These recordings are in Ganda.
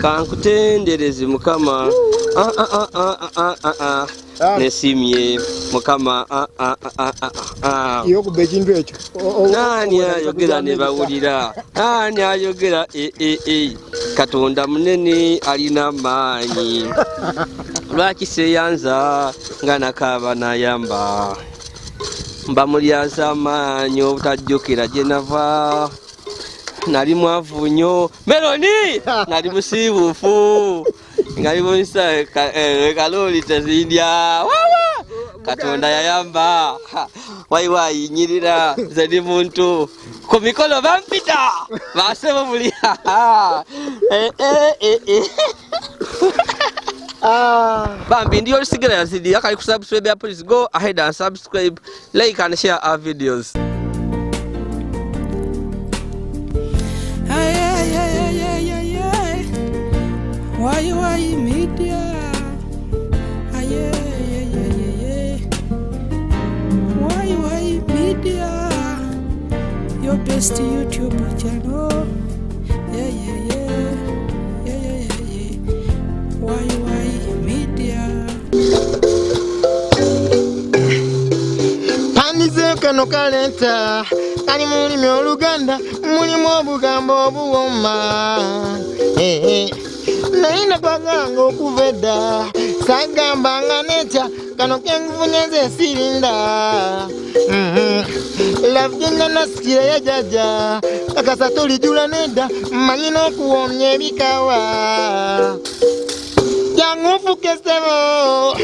kankutendereze mukama nesimye mukama iyo kubbe ekintu ekyo nani ayogera ne bawulira nani ayogera katonda munene alina maanyi lwaki seyanza nga nakaba nayamba mba mulyaza amaanyi obutajjukira gye nava nali mwavu nnyo Meloni nali musiibuufu nga libonisa kaloli tezindya wawa katonda yayamba wayiwayinyirira zedi muntu ku mikolo bampita basebo muli Bambi ndi Yolisigira Yazid yakali kusubscribe. Please go ahead and subscribe, like and share our videos. Why media? Why media? Your best YouTube channel. Why media? Panize kano kalenta kali mulimi oluganda mulimu obugambo obuwoma naina baganga okuveda sagamba nga necha kano kengufunyeze sirinda lavyenga nasikira ya jaja kakasa tolijula neda manyina okuwomya ebikawa yangufu kesebo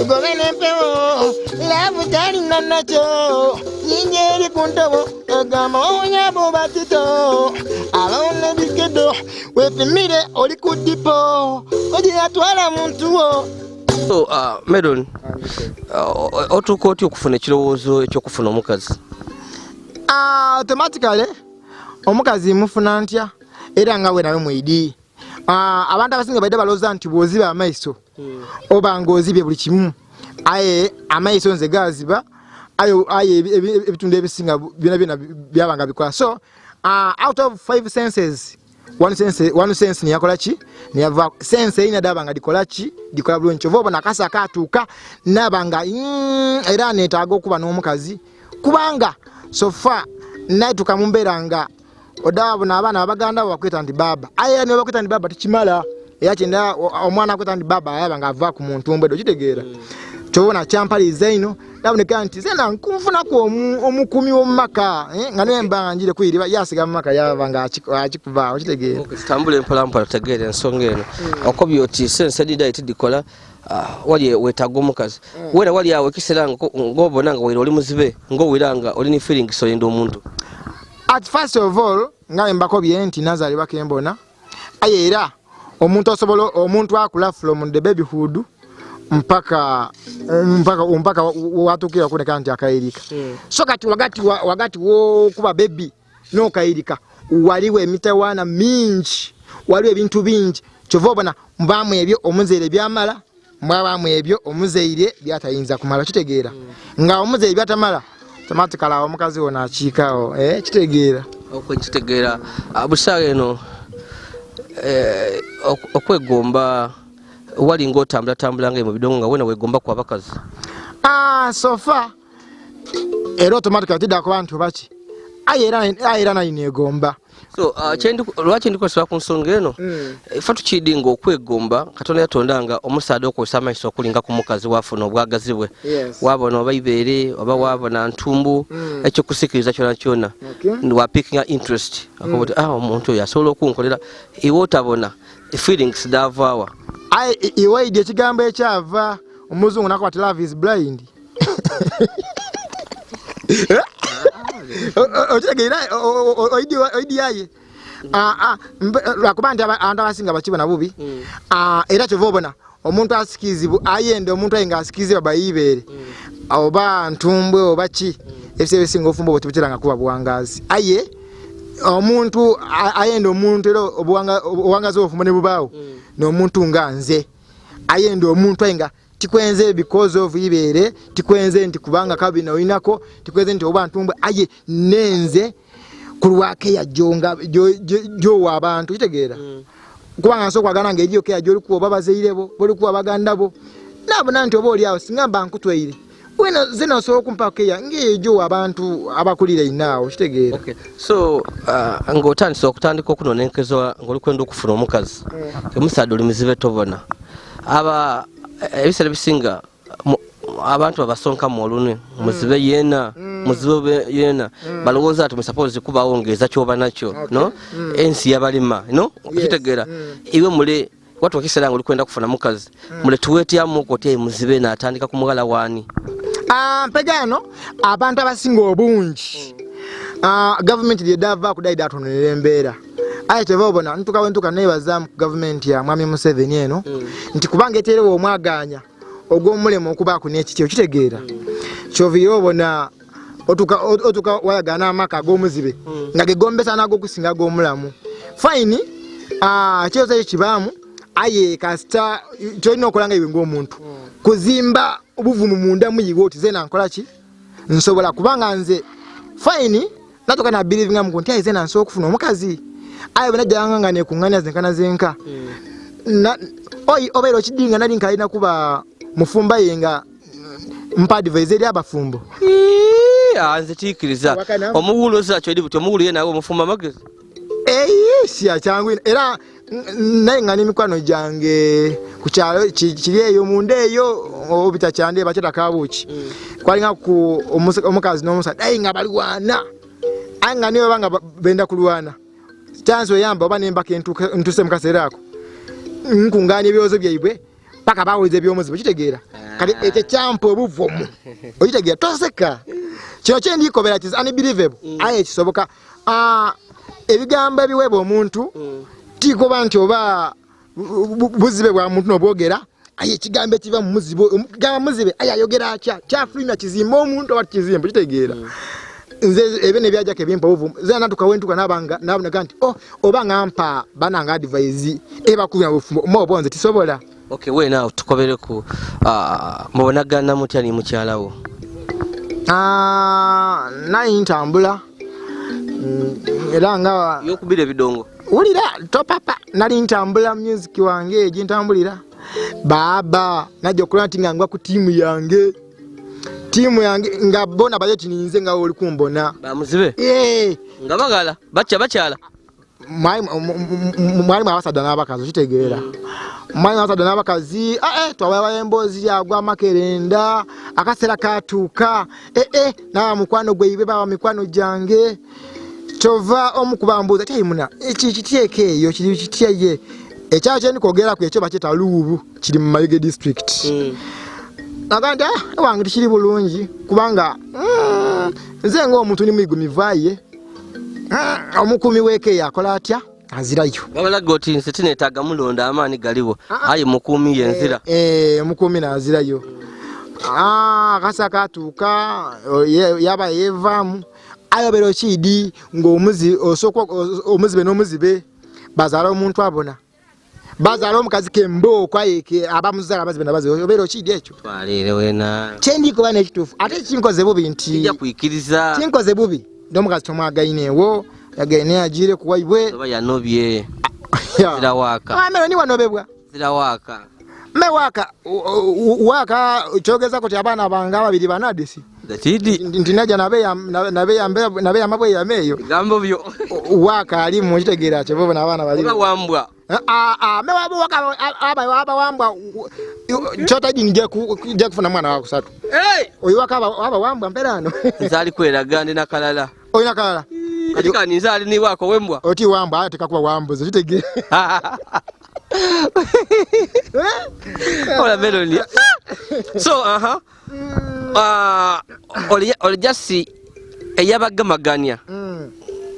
gobene mpewo lavu jali nanacho nyingeri kuntobo egama onyabo batito alone bikedo wepimire oli kudipo oje atwala muntu wo. So Melon otukoti okufuna ekirowoozo ekyokufuna omukazi? Automatically omukazi mufuna ntya era nga we nawe mwidi. Abantu abasinga baide baloza nti boziba amaiso oba ngozibye buli kimu aye amaiso nze gaziba aye ebitundu ebisinga byona byabanga bikola. So out of 5 senses one sense ni yakola ki ni yava sense ina dabanga dikola ki dikola bulungi vobo nakasa katuka nabanga era netago kuba n'omukazi kubanga so far naituka mumberanga odabo n'abaana abaganda bakweta ndi baba aye ne bakweta ndi baba tikimala yakyenda omwana akweta ndi baba ayabanga ava ku muntu mbwedo kitegeera tobona kyampaliza ino ndaboneka nti zena nkunfuna ku omukumi w'omumaka nga nemba njire kwiriba yasiga mu maka yabanga akikuva okitegeera. Tambule mpolampola tegeera ensonga eno okobyo oti sense didite dikola wali wetaga omukazi wera wali awe kisera ngobona nga wera oli muzibe ngowiranga oli ni feeling so yendo omuntu. At first of all nga mbako byenti nazali bakembona ayera omuntu osobola omuntu akula from the babyhood mpaka watukira kune kanti akairika. So kati wagati wo kuba baby no kairika waliwe emitawana mingi waliwe ebintu bingi kyovobona mbamu ebyo omuzeire byamala mwabamu ebyo omuzeire byatayinza kumala kitegeera nga omuzeire byatamala automatically omukazi wona akikawo kitegeera kitegeera abusaga eno okwegomba wali ng'otambula nga mu bidongo nga wena wegomba kwa bakazi. So far era automatically tidda ku bantu baki ayera nayo negomba. So lwaki ndikozesa ku nsonga eno ifa tukidinga okwegomba katonda yatondanga omusaada okozesa amaiso okulinga ku mukazi wafuna obwagazi bwe wabona oba ibeere oba wabona ntumbu ekyo kusikiriza kyona kyona wa picking interest akoboti omuntu oyo asobola okunkolera iwe otabona feelings davaawa iwe ide kigambo ekyava omuzungu nakwati love is blind. Otegeera oidi yaye lwakubandi abantu abasinga bakibona bubi era kyovobona omuntu asikizibu ayende omuntu ayenga asikiziba bayibeere oba ntumbwe oba ki ebisebe singa ofumbo botibukiranga kuba buwangazi aye omuntu ayende omuntu era obuwangazi ofumbo ne bubaawo n'omuntu nga nze ayende omuntu ayenga tikwenze because of ibere tikwenze nti kubanga kabina oinako tikwenze nti oba ntumbwe aye nenze kulwake ya jonga jo wabantu kitegeera kubanga nso kwagana ngeri yoke ajoli kuba babazeirebo boli kuba bagandabo nabona nti oba oli awo singamba nkutweire wena zeno so kumpaka ya ngejo abantu abakulira inaawo kitegeera. Okay, so ngotandisa okutandika okunonenkezwa ngoli kwenda okufuna omukazi omusaadde oli muzibe tobona aba ebisere bisinga abantu abasonka mu olune muzibe yena muzibe yena balowooza ati suppose kuba ongeza kyoba nakyo no ensi yabalima no kitegeera iwe mule watu wakisera ngoli kwenda kufuna mukazi mule tuwetya muko tya muzibe na atandika kumugala wani. Pegano abantu abasinga obungi government lyedava kudaida atonera embeera aye tebabona ntuka nebaza mu government ya mwami Museveni eno nti kubanga eterewo omwaganya ogw'omulemo okubaako n'ekityo kitegeera kyovi yobona otuka wayagana amaka ag'omuzibe nga gegombesa n'ag'okusinga ag'omulamu fine kyoza ekibaamu aye kasita kyolina okolanga iwe ng'omuntu kuzimba obuvumu munda muyiwe oti zena nkola ki nsobola kubanga nze fine natoka na believe nga mukunti aye zena nsobola okufuna omukazi aye bana janga ne kunganya zenkana zenka na obeero kidinga nali nkalina kuba mufumba yenga mpa advise eri abafumbo nze tikiriza omuwuloza kyo ndi omuwulu ye nawe omufumba magezi siya changu era naye ngani mikwano jange kukyalo kiri eyo munda eyo obita kyande bakita kabuki kwalinga ku omukazi n'omusajja ayi nga balwana anga niyo banga benda kulwana chanzo yamba oba nembaka ntuse mukaserako nkungani ebyozo byaibwe paka bawulize byomuzibe kitegeera kali ekyo kyampo obuvumu okitegeera toseka kino kyendikobera kiz unbelievable aye kisoboka ebigambo ebiweebwa omuntu tikoba nti oba buzibe bwa muntu nobwogera aye ekigambo ekiva mu muzibe gamba muzibe aye ayogera kyafulumya kizimba omuntu oba kizimba kitegeera nze ebe nebyajjako ebimpa obuvumu zena tukawentuka nabanga nti oba ngampa bananga advise ebakubya bufumbo mobonze tisobola. Okay, wena tukobereku mubonagana mutya ni mukyalawo? Nayi ntambula era nga yokubira bidongo Wulira topapa nali ntambula music wange ejintambulira baba najja okulana tinga ngwa ku timu yange nga bona baje ninze nga oli kumbona ba muzibe nga bagala bakyala mwali mwabasada n'abakazi kitegeera mwali mwabasada n'abakazi twababa embozi yagwa makerenda akasera katuuka na mukwano gwe ibe baba mikwano jange chova omukubambuza tayimuna ekitieke eyo kiri kitiye ekyacho ndi kogera ku ekyo bakita lubu kiri mu Mayuge district naganda wange tikiri bulungi kubanga nze ngo omuntu ni mwigumivaye omukumi weke yakola atya azirayo babalaga oti nse tinetaga mulonda amaani galiwo aye mukumi yenzira mukumi na azirayo kasakatuuka yaba yevamu ayobero kidi ng'omuzi osoko omuzibe n'omuzibe bazala omuntu abona bazala omukazi kembo kwayeke abamuzala bazibe nabazibe obero kidi ekyo twalire wena kyendi kuba nekitufu ate kinkoze bubi nti ya kuikiriza kinkoze bubi ndomukazi tomwagainewo yagaine ajire kuwaibwe oba yanobye zira waka meloni wanobebwa zira waka mewaka waka chogeza kuti abana banga babiri banadisi datidi ndinaja nabe amabwe yameyo gambo byo waka ali mu kitegeera kye bobo n'abana bali wambwa mewabo waka aba wambwa chota dinje kufuna mwana wako satu oyo waka aba wambwa mperano nzali kweraga ndi nakalala oyina kalala katika nzali ni wako wembwa oti wambwa ateka kuba wambuze kitegeera Hola Meloni. So oli jasi eyabagamaganya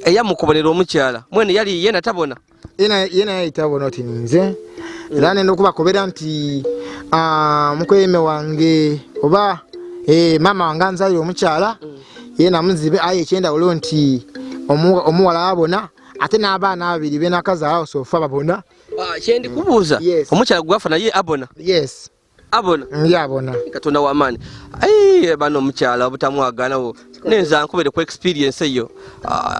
eyamukubonera omukyala mwene yali yena tabona yena itabona oti ninze era nendo kubakobera nti mukweme wange oba mama wange anzaire omukyala yena muzibe aye ekyenda ulo nti omuwala abona ate n'abaana babiri benakaza awo sofa babona kyendi kubuuza omukyala gwafuna ye abona yes abona yabona katonda w'amaanyi bano omukyala obutamwaganawo nenza nkubere ku experience eyo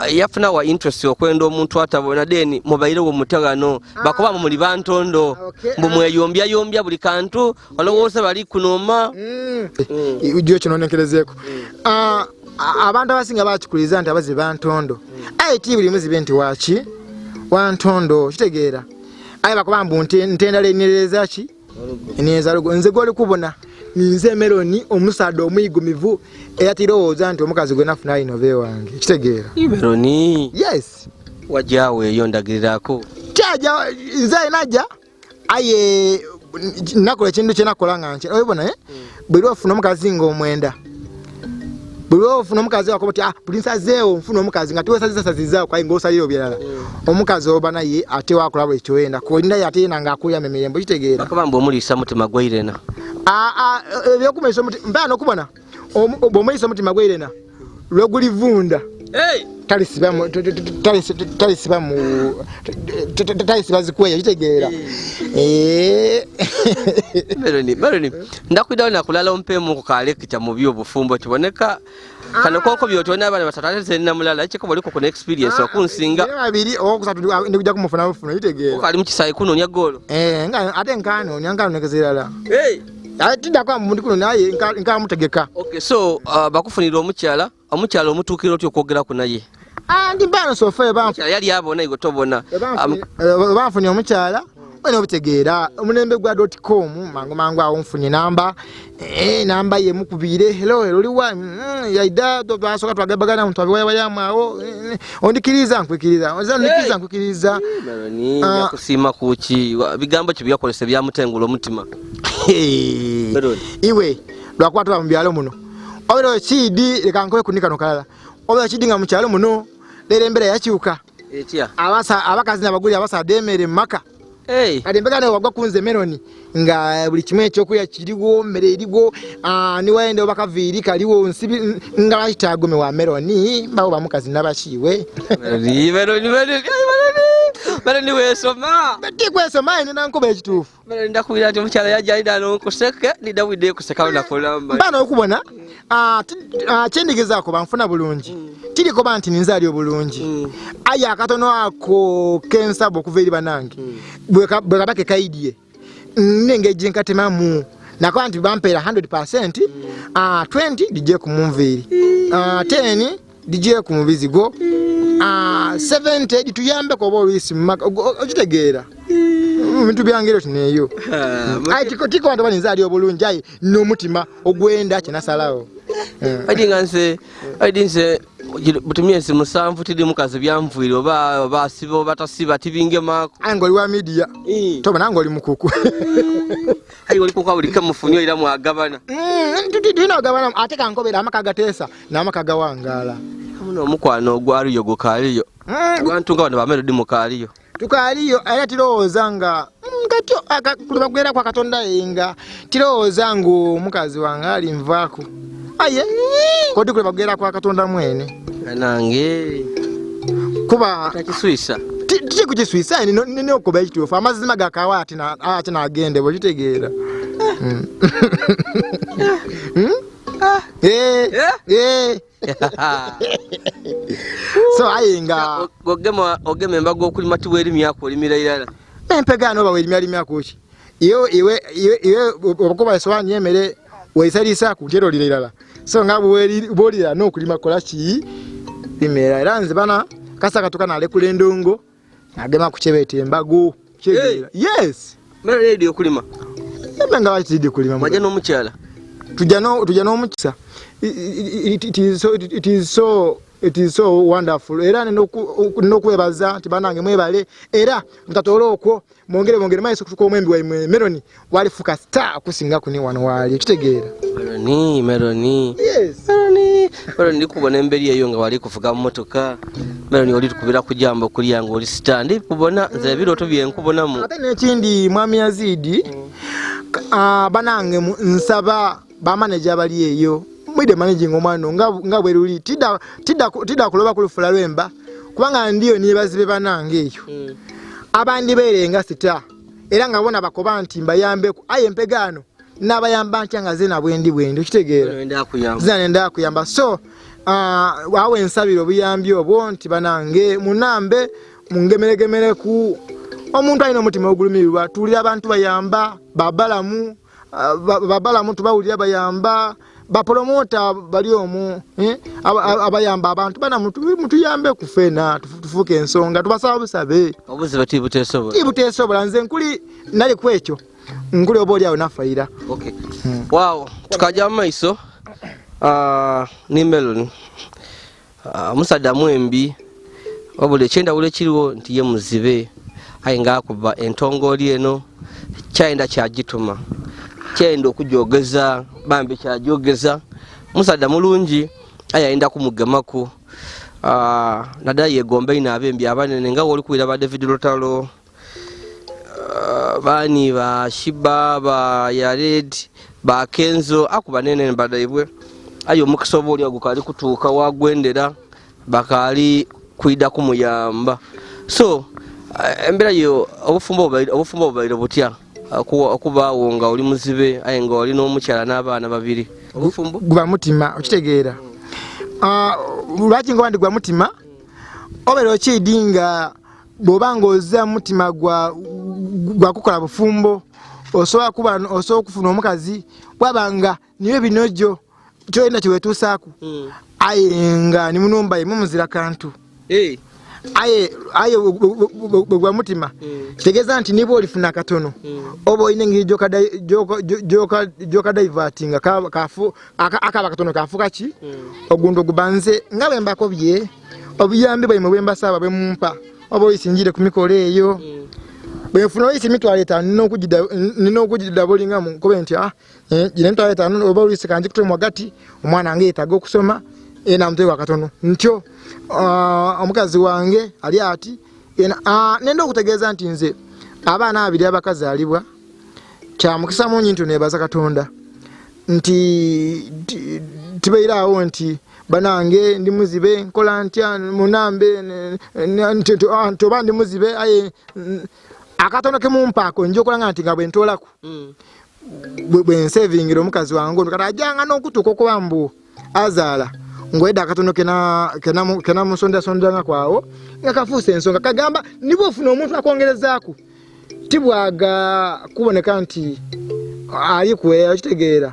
yafuna wa interest okwenda omuntu atabona deni mubairewo mutagano bakuba muli bantondo mbu mweyombya buli kantu olowooza bali kunoma ujjo kino nenkerezeeko abantu abasinga bakikuliza nti abazi bantondo ti buli muzibe nti waki wantondo kitegeera bakuba mbu ntendala enyereza ki enyereza lugo nze gwoli kubona ninze Meloni omusado omuyigumivu eyatirowooza nti omukazi gwe nafuna inove wange kitegeera Meloni yes wajawe eyo ndagirirako kyaja nze najja aye nakola ekintu kyenakola nga nki oyibona buli ofuna omukazi ng'omwenda buli ofuna omukazi wakoba ti buli nsazeewo nfuna omukazi nga tiwesazizasazizaako kayi ng'osalira ebirala omukazi oba naye ate wakola buli kyoyenda kolinda ye ate yena ng'akulyamu emirembe kitegeera bakuba mbu omuliisa mutima gwa Irena ebyokumanyisa omutima mbaana okubona bw'omuyisa omutima gwa Irena lwegulivunda talisiba zikweya kitegeera Meloni ndakwidawo nakulala ompemu ku kalekita mu by'obufumbo kiboneka kano konko byotona abana basatu ate sena mulala ekiko boliko ku experience okunsinga babiri okusatu ndikuja kumufuna bufuna kitegeera okali mu kisayi kunonya golo nga ate nkano nyangano nekezerala tida kwa muntu kuno naye nka mutegeka okay so bakufunira omukyala omutuukiro otyo okwogera ku naye ndi bano sofa bamfu yali abona igotobona bamfunye omukyala bano obitegeera omulembe gwa .com mangu awo nfunye namba namba ye mukubire hello liwa yaida twasoka twagabagana muntu abiwayamu awo ondikiriza nkwikiriza Meloni yakusima kuki bigambo ki byakolese byamutengula omutima iwe lwakuba tuba mu byalo muno obero kidi leka nkobe kunikano kalala obero kidi nga mu kyalo muno lero embera yakyuka abakazi n'abaguli abasada emere maka kati mbega wagwa kunze Meloni nga buli kimwe ekyokulya kiriwo mmere eriwo niwaende obakaviiri kaliwo nsibi nga bakitagome wa Meloni bawo bamukazi n'abakiwe Meloni wesoma kwesoma nina nkuba ekituufu ndakubira nti omukyala yajjalida n'okuseke nidawidde kuseka lunakulamba mbana okubona kyendigezaako banfuna bulungi tiriko banti ninzaali obulungi aye akatono ako kensaba okuva eri banange bwe kabake kaidye nengeje nkatemamu nakola nti bampeera 100% 20 dijje ku munviiri 10 dijje ku mubizigo 70 dituyambe ko bolisi maka okitegeera bintu byangero tineyo tiko bantu baninzaali obulungi aye n'omutima ogwenda kinasalawo adinse butumyezi musanvu tiri mukazi byamvuire oba basiba batasiba tibinge mako ango liwa media toba nango oli mukuku ayi oli kuka buli kamufunyo ira mwagabana ndino agabana ate kankobera amakaga tesa namakaga wangala muno omukwano gwaliyo gukaliyo abantu nga bano bamelodi mukaliyo tukaliyo era tirowooza nga ngatyo kulibagwera kwa Katonda yenga tirowooza ngo mukazi wange ali nvaako aye kodi kulibagwera kwa Katonda mwene nange kuba takiswisa tiki kukiswisa nino okuba ekituufu amazima gakawa ati nagende bwekitegeera so ayenga ogema embaga okulima tiweerimyako olimira irala empegano oba weerimyako ki iwe okuba esowaani yemere weisaliisaaku nti era olira irala so nga bwolira n'okulima kola ki bimera era nze bana kasakatuka nalekula endongo agema kukyebeta embago kyegeera yes mera ready okulima nga bakitidde kulima mwaja n'omukyala tujja n'omukisa it is so wonderful era nokwebaza nti banange mwebale era mutatoola okwo mwongere maiso kutuka omwembi waimwe Meloni walifuka star kusinga kuni wano wali kitegeera Meloni yes Meloni ndikubona emberi eyo nga wali kuvuga mmotoka Meloni oli tukubira kujamba kulya ngo oli stand kubona nze biroto byenkubonamu ate n'ekindi mwami Yazid banange nsaba ba manager bali eyo mwide managing omwano nga bweruli tida kuloba kulufula lwemba kubanga ndiyo nibazibe banange eyo abandi berenga sita era nga bona bakoba nti mbayambe aye empegano n'abayamba ntya nga ze na bwendi okitegeera zina nenda kuyamba so awo ensabiro obuyambi obwo nti banange munambe mungemeregemereku omuntu alina omutima ogulumirirwa tuwulira abantu bayamba babalamu tubawulira bayamba bapromota bali omu abayamba abantu bana mutuyambe kufena tufuke ensonga tubasaba busabe obuzibe tibutesobola nze nkuli nali kwekyo nkuli oba oli awo nafayira wow tukaja mu maiso ni Melon musadda mwembi wabula ekyendawulo ekiriwo nti ye muzibe aye ngaakuba entongoli eno kyayenda kyagituma kyayenda okujogeza bambi kyajogeza musadda mulungi aye ayenda kumugemaku naddala yegomba ino abembi abanene nga woli kuwira ba David Lotalo bani ba Shiba ba Yared ba Kenzo akuba nene mbadaibwe ayo omukisa oba oli agukali kutuuka wagwendera bakali kwida kumuyamba so embera yo obufumbo obubaire butya okubaawo nga oli muzibe aye nga oli n'omukyala n'abaana babiri obufumbo gwa mutima okitegeera lwaki ngoba ndi gwa mutima obeera okidinga bw'oba ng'ozza mutima gwa kukola bufumbo osobola okufuna omukazi bwabanga niyo binojo kyolina kyewetuusaaku aye nga nimunumba ye mumuzira kantu aye gwa mutima kitegeeza nti niba olifuna katono oba olina engeri gyokadaivatinga akaba katono kafuuka ki ogundo gubanze nga bwe mbakobye obuyambi bwaimwe bwe mbasaba bwe mumpa oba oyisinjire ku mikolo eyo bwenfuna oyisi emitwalo 5 nina okugidabulingamu nkobe nti gina emitwalo 5 oba olise kanji kutemu wagati omwana wange yeetaaga okusoma namuteekwa katono ntyo omukazi wange ali ati nenda okutegeeza nti nze abaana abiri abakazaalibwa kyamukisa mungi nti nebaza Katonda nti tibeiraawo nti banange ndi muzibe nkola ntya munambe nti oba ndi muzibe aye akatono kemumpaako njokola nga nti nga bwentoolaku bwensevingira omukazi wange ono kati ajanga n'okutuuka okuba mbu azaala ngoyedda akatono kenamusondasondanga kwawo nga kafuusa ensonga kagamba niba ofuna omuntu akwongerezaaku tibwaga kuboneka nti ali kweya okitegeera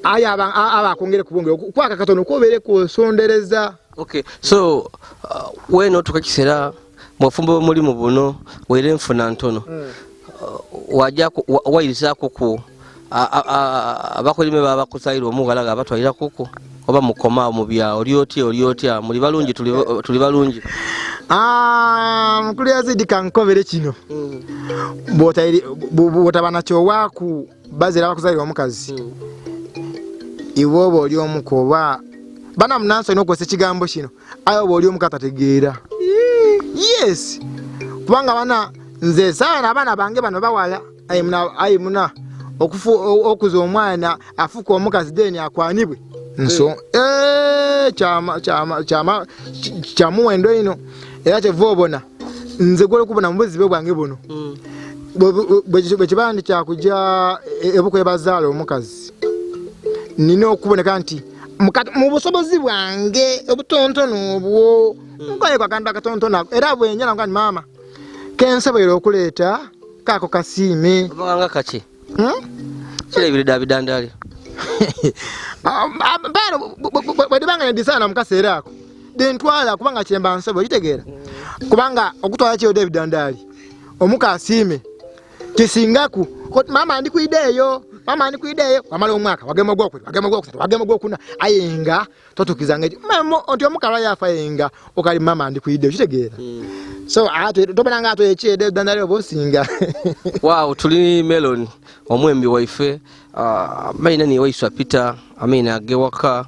aye aba akwongere kubongera kwaka katono kobeere kusondereza okay so weno tukakisera mwafumbo mulimu buno were nfuna ntono wajja wayirizaako ku abakolime baba kusaira omugalaga abatwalira kuko oba mukoma mu bya oliotya muli balungi tuli balungi mukuli Yazid kankobere kino botabana kyowaku bazira bakuzaira omukazi iwe oba oli omukoba bana munansi olina okukozesa ekigambo kino aye oba oli omukata tegeera yes kubanga bana nze saana abaana bange bano bawala aye muna okuza omwana afuka omukazi deni akwanibwe nso kyamuwendo ino era kyeva obona nze gwoli kubona mu buzibe bwange buno bwe kiba nti kyakujja ebuko ebazaala omukazi nina okuboneka nti mu busobozi bwange obutontono obwo nkoye kwa kantu akatontono era bwenyala nga mama kensobola okuleeta kaako kasiime obanga kaki kirabire dabidandali bwedibanga nedisana mukaseera ako dentwala kubanga kyemba nsobola kitegeera kubanga okutwala kyo dabidandali omukasiime kisingaku mama ndikuideeyo wamala omwaka wagema gwokuna ayenga totukizanga nti omukala yafa yenga okali mama ndikuideeyo kitegeera so tobonanga ato ekyede dandali oba osinga wow tuli Melon omwembi waife maina ni waiswa Peter amina agewaka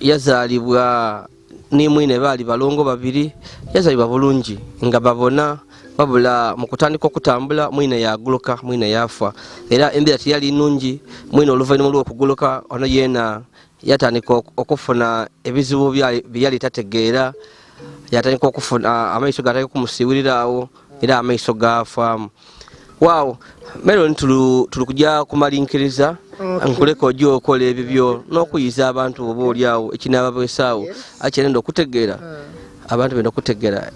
yazalibwa ni mwine bali balongo babiri yazalibwa bulungi nga babona babula mukutandika okutambula mwine yaguluka mwine yafa era embira tiyali nungi mwine oluvannyuma lw'okuguluka ono yena yatandika okufuna ebizibu byali tategeera yatandika okufuna amaiso gatandika kumusiwirirawo era amaiso gafa Wow, Melon tulikuja kumalinkiriza nkuleka ojja okola ebibyo n'okuyiza abantu oba oliawo ekinababwesaawo akyenda okutegeera abantu benda okutegeera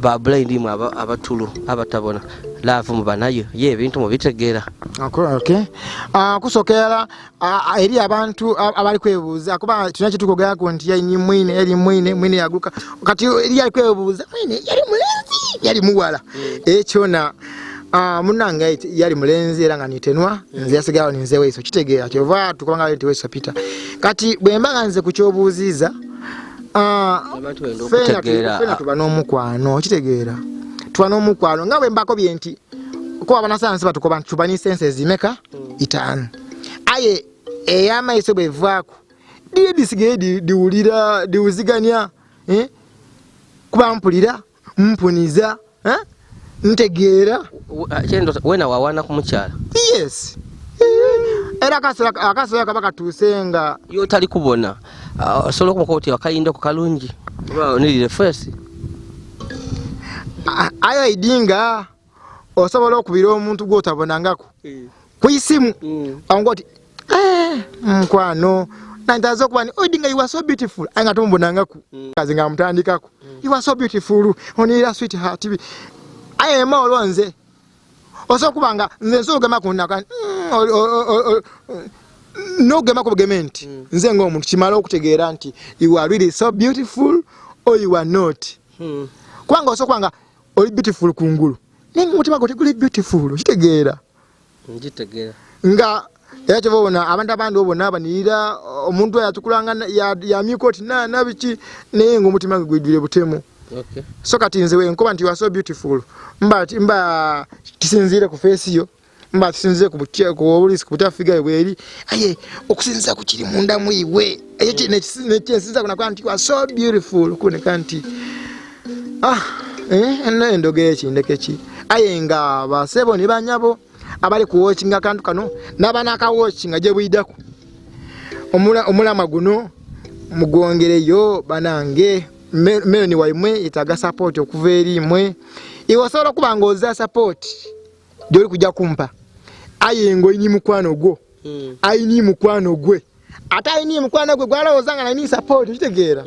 ba blind mu abatulu abatabona laavu mubanayo ye ebintu mubitegeera. Okay. Kusokera eri abantu abali kwebuuza kuba tunacho tukogera ku nti yali mwine yaguka kati eri ali kwebuuza mwine yali mulenzi yali muwala ekyona munanga yali mulenzi era nga nitenwa nze yasigawo ninze weiso kitegeera kyova tukubanga leti weiso pita kati bwembaga nze kuchobuuziza fena tuba n'omukwano kitegeera tuba n'omukwano nga bwembako byenti ko abanasansi batukoba tubani sense zimeka 5 aye eyamaiso bwevaako disigere diwulira diwuziganya kuba mpulira mpuniza ntegeera kyendo wena wawana ku mukyala. Yes. Era akasera kabaka tusenga yo tali kubona solo kumukoti wakayindo ku kalungi nilire first ayo idinga osobola okubira omuntu gwotabonangako kuyisimu angoti mkwano nandazo kubani odinga you are so beautiful anga tombonangako kazi nga mutandikako you are so beautiful onira sweetheart aye ma olonze osokubanga nze nsogema kunaka no gema ko gementi nze ngomuntu kimala okutegeera nti you are really so beautiful or you are not kwanga osokwanga oli beautiful kungulu ninga mutima ko teguli beautiful kitegeera njitegeera nga yacho bona abantu obona abanira omuntu ayatukulanga ya mikoti na bichi nenga mutima gwidire butemu. Okay. So kati nze we nkoba nti you are so beautiful mba tisinzire ku face yo mba tisinzire ku butia ku obulisi ku tafiga ebweri aye okusinza ku kiri munda muiwe aye nekinsinza kuna kwa nti you are so beautiful kune kanti endogechi ndekechi aye nga basebo ni banyabo abali ku watchinga kantu kano nabana ka watchinga je bwidako omulama guno mugwongereyo banange Meloni waimwe itaga support okuva eri imwe iwasobola kubanga oza support doli kujja kumpa ayengo ini mukwano gwo ayini mukwano gwe ata ayini mukwano gwe gwala ozanga na ni support kitegeera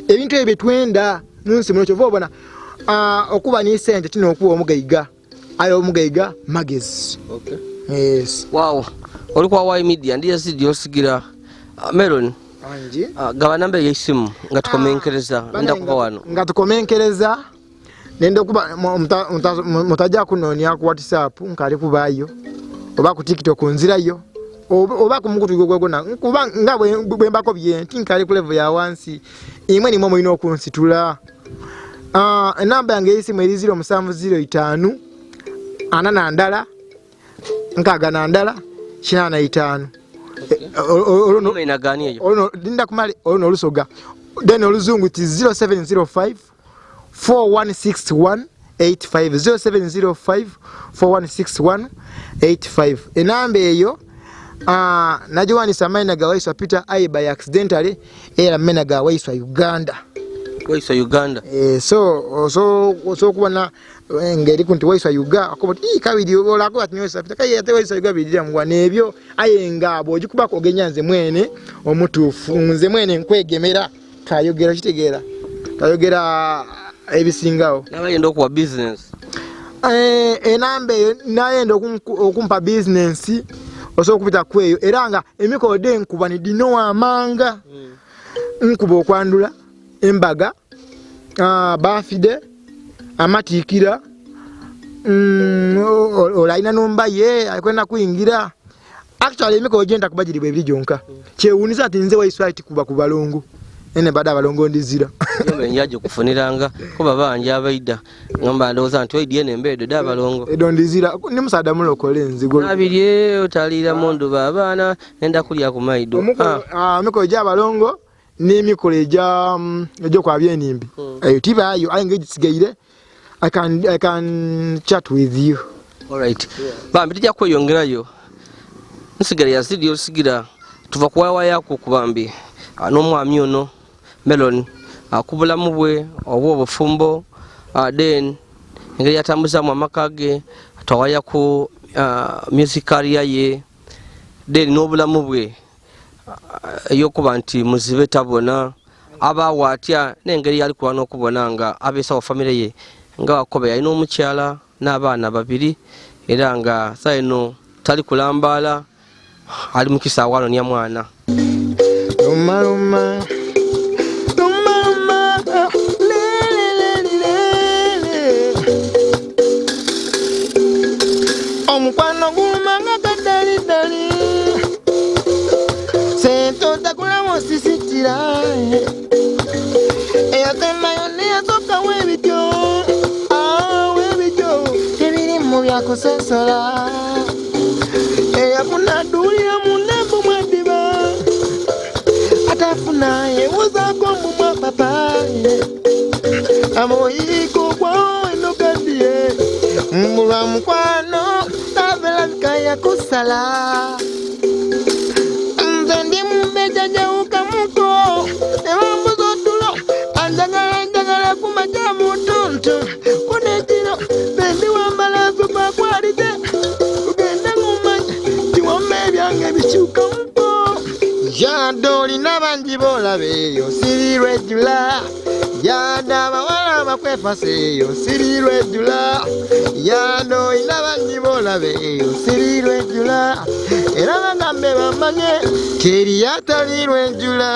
ebintu ebye twenda munsi muno kyova obona okuba ni sente tino okuwa omugaiga ayo omugaiga magezi. Okay. Yes. Wow, olikuwa wa media ndi Yazid Yolisigira Melon anji gaba namba yesimu nga tukomenkereza nda kuba wano nga tukomenkereza nende kuba mutaja kunonya ku WhatsApp nkali kubayo oba ku TikTok nzirayo oba ku mukutu gwegona kuba nga bwembako byenti nkali ku level ya wansi imwe ni momo ino okunsitula namba yange yesimu eri 0705 anana ndala nkaga na ndala 85. Ono inagani eyo ono linda kumali ono olusoga then oluzungu ti 0705 4161 85 0705 4161 85 enamba eyo najwani samaina gawaiswa Peter ai by accidentally era mena gawaiswa Uganda so kubona engeri kunti waiswa Uganda akoboti kabidi olako atinyosa Peter kai ate waiswa Uganda bidira mugwa nebyo ayenga bojikuba kogenyanze mwene omutufu nze mwene nkwegemera kayogera kitegeera kayogera ebisingawo nabayenda okuwa business enambe nayenda okumpa business osokupita kweyo eranga emikode nkuba ni dino amanga nkuba okwandula embaga bafide amatikira olaina nomba ye akwenda kuingira actually emiko ogenda kubajiri bwe bijonka kyewuniza ati nze waiswati kuba kubalongo ene bada balongo ndizira yombe nyaje kufuniranga ko babanja abaida ngamba ndoza nti oidie nembedo da balongo edo ndizira ni musada mulokole nzigo abirye otalira mondo babana nenda kulya ku maido miko ja balongo ni mikolo ejo kwa byenimbi tiba ayo engage sigaire I can chat with you. All right. Bambi tijja kweyongerayo nsigara Yazid Yolisigira tuva kuwawa yako kubambi n'omwami ono Melon akubulamu bwe obwo bufumbo then engeri yatambuza mu amakage twawaya ku music career ye then n'obulamu bwe eyokuba nti muzibe tabona abawo atya n'engeri yali kulwana okubona nga abeesawo famire ye nga wakobe yalina omukyala n'abaana babiri era nga saa eno tali kulambaala ali mu kisaawe anonya mwana. Omukwano gulumanga kadalidali sento takulamu sisitira eyatemayo neyatoka webityo webityo tebiri mu byakusosola eyafuna dulira mu nembu mwadiba atafuna yewuzako mumwa papa amoyiko kwawo enokadiye mulwa mukwano ya kusala nze ndi mumbeja jauka muko ewambuzo tulo anjagala kumaja mutuntu kunetiro bendi wambala zupa kwalite kugenda ngumanya tiwambe byange bikyuka muko jadoli nabanji bolabeyo sirirwejula yada abawala bakwefaseyo sirirwejula yado inabanji bolabeyo sirirwejula era bagambe bamanye teri yatalirwejula.